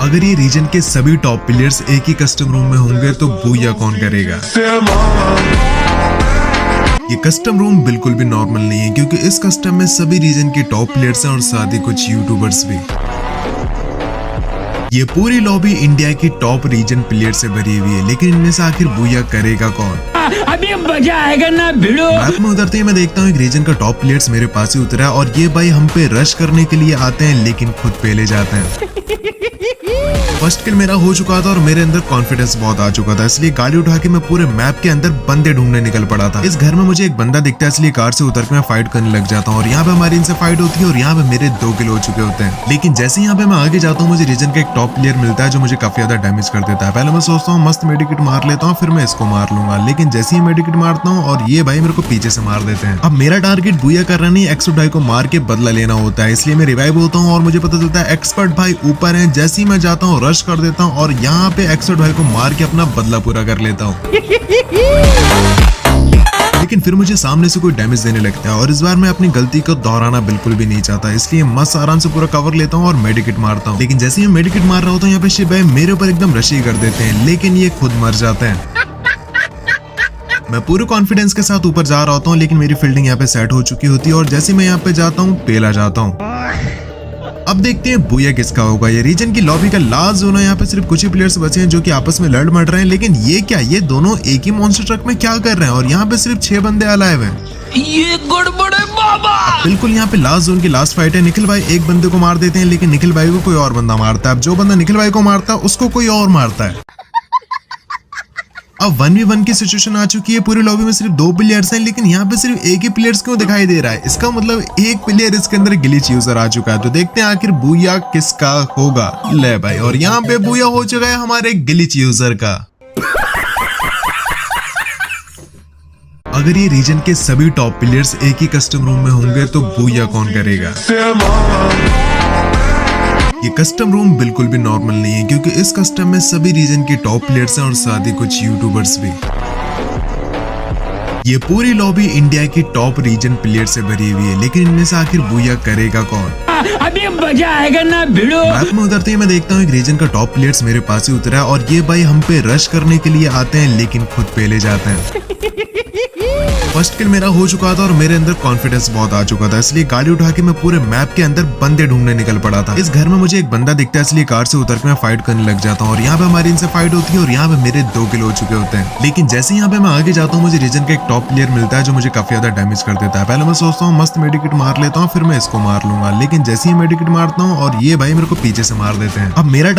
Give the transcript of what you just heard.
अगर ये रीजन के सभी टॉप प्लेयर्स एक ही कस्टम रूम में होंगे तो बूया कौन करेगा। ये कस्टम रूम बिल्कुल भी नॉर्मल नहीं है क्योंकि इस कस्टम में सभी रीजन के टॉप प्लेयर्स हैं और साथ ही कुछ यूट्यूबर्स भी। ये पूरी लॉबी इंडिया की टॉप रीजन प्लेयर से भरी हुई है, लेकिन इनमें से आखिर बूया करेगा कौन। अभी मजा आएगा ना भिड़ो। मैप में उतरते ही मैं देखता हूँ एक रीजन का टॉप प्लेयर्स मेरे पास ही उतरा है और ये भाई हम पे रश करने के लिए आते हैं लेकिन खुद पहले जाते हैं। फर्स्ट किल मेरा हो चुका था और मेरे अंदर कॉन्फिडेंस बहुत आ चुका था, इसलिए गाड़ी उठा के मैं पूरे मैप के अंदर बंदे ढूंढने निकल पड़ा था। इस घर में मुझे एक बंदा दिखता है, इसलिए कार से उतर के मैं फाइट करने लग जाता हूँ और यहाँ पे हमारी इनसे फाइट होती है और यहाँ पे मेरे 2 किल हो चुके होते हैं। लेकिन जैसे यहाँ पे मैं आगे जाता हूँ मुझे रीजन का एक टॉप प्लेयर मिलता है जो मुझे काफी ज्यादा डैमेज कर देता है। पहले मैं सोचता हूँ मस्त मेडिकिट मार लेता हूँ, फिर मैं इसको मार लूंगा, लेकिन जैसे ही मेडिकिट मारता हूँ और ये भाई मेरे को पीछे से मार देते हैं। अब मेरा टारगेट बूया करना नहीं, एक्सपर्ट भाई को मार के बदला लेना होता है, इसलिए मैं रिवाइव होता हूँ और मुझे पता चलता है एक्सपर्ट भाई ऊपर है। जैसे ही मैं जाता हूँ रश कर देता हूँ और यहाँ पे एक्सपर्ट भाई को मार के अपना बदला पूरा कर लेता हूँ। लेकिन फिर मुझे सामने से कोई डैमेज देने लगता है और इस बार मैं अपनी गलती को दोहराना बिल्कुल भी नहीं चाहता, इसलिए मस्त आराम से पूरा कवर लेता हूँ और मेडिकिट मारता हूँ। लेकिन जैसे ही मैं मेडिकिट मार रहा होता हूँ यहाँ पे शिव भाई मेरे ऊपर एकदम रशी कर देते हैं, लेकिन ये खुद मर जाते हैं। मैं पूरे कॉन्फिडेंस के साथ ऊपर जा रहा होता हूँ, लेकिन मेरी फील्डिंग यहाँ पे सेट हो चुकी होती है और जैसे मैं यहाँ पे जाता हूँ पेला जाता हूँ। अब देखते हैं बूया किसका होगा। ये रीजन की लॉबी का लास्ट जोन है, यहाँ पे सिर्फ कुछ ही प्लेयर्स बचे हैं जो कि आपस में लड़ मर रहे हैं। लेकिन ये क्या, ये दोनों एक ही मॉन्स्टर ट्रक में क्या कर रहे हैं और यहाँ पे सिर्फ 6 बंदे अलाइव हैं। ये गड़बड़ है बाबा। बिल्कुल यहाँ पे लास्ट जोन की लास्ट फाइट है। निखिल भाई एक बंदे को मार देते हैं, लेकिन निखिल भाई को कोई और बंदा मारता है। अब जो बंदा निखिल भाई को मारता है उसको कोई और मारता है। अब 1v1 की सिचुएशन आ चुकी है। पूरी लॉबी में सिर्फ 2 प्लेयर्स हैं, लेकिन यहाँ पे सिर्फ एक ही प्लेयर्स क्यों दिखाई दे रहा है। इसका मतलब एक प्लेयर इसके अंदर ग्लिच यूजर आ चुका है। तो देखते हैं आखिर बूया किसका होगा। ले भाई, और यहाँ पे बूया हो चुका है हमारे ग्लिच यूजर का। अगर ये रीजन के सभी टॉप प्लेयर्स एक ही कस्टम रूम में होंगे तो बूया कौन करेगा। ये कस्टम रूम बिल्कुल भी नॉर्मल नहीं है क्योंकि इस कस्टम में सभी रीजन के टॉप प्लेयर्स हैं और साथ ही कुछ यूट्यूबर्स भी। ये पूरी लॉबी इंडिया की टॉप रीजन प्लेयर से भरी हुई है, लेकिन इनमें से आखिर बूया करेगा कौन। अभी मजा आएगा ना भिड़ो। मैप में उतरते ही मैं देखता हूँ एक रीजन का टॉप प्लेयर्स मेरे पास ही उतरा है और ये भाई हम पे रश करने के लिए आते हैं लेकिन खुद पहले जाते हैं। फर्स्ट किल मेरा हो चुका था और मेरे अंदर कॉन्फिडेंस बहुत आ चुका था, इसलिए गाड़ी उठा के मैं पूरे मैप के अंदर बंदे ढूंढने निकल पड़ा था। इस घर में मुझे एक बंदा दिखता है, इसलिए कार से उतर के मैं फाइट करने लग जाता हूँ और यहाँ पे हमारी इनसे फाइट होती है और यहाँ पे मेरे 2 किल हो चुके होते हैं। लेकिन जैसे यहाँ पे मैं आगे जाता हूँ मुझे रीजन का एक टॉप प्लेयर मिलता है जो मुझे काफी ज्यादा डैमेज कर देता है। पहले मैं सोचता हूँ मस्त मेडिकिट मार लेता हूँ, फिर मैं इसको मार लूंगा, लेकिन जैसे ही मेडिकिट मारता हूँ और ये भाई मेरे को पीछे से मार देते हैं। अब मेरा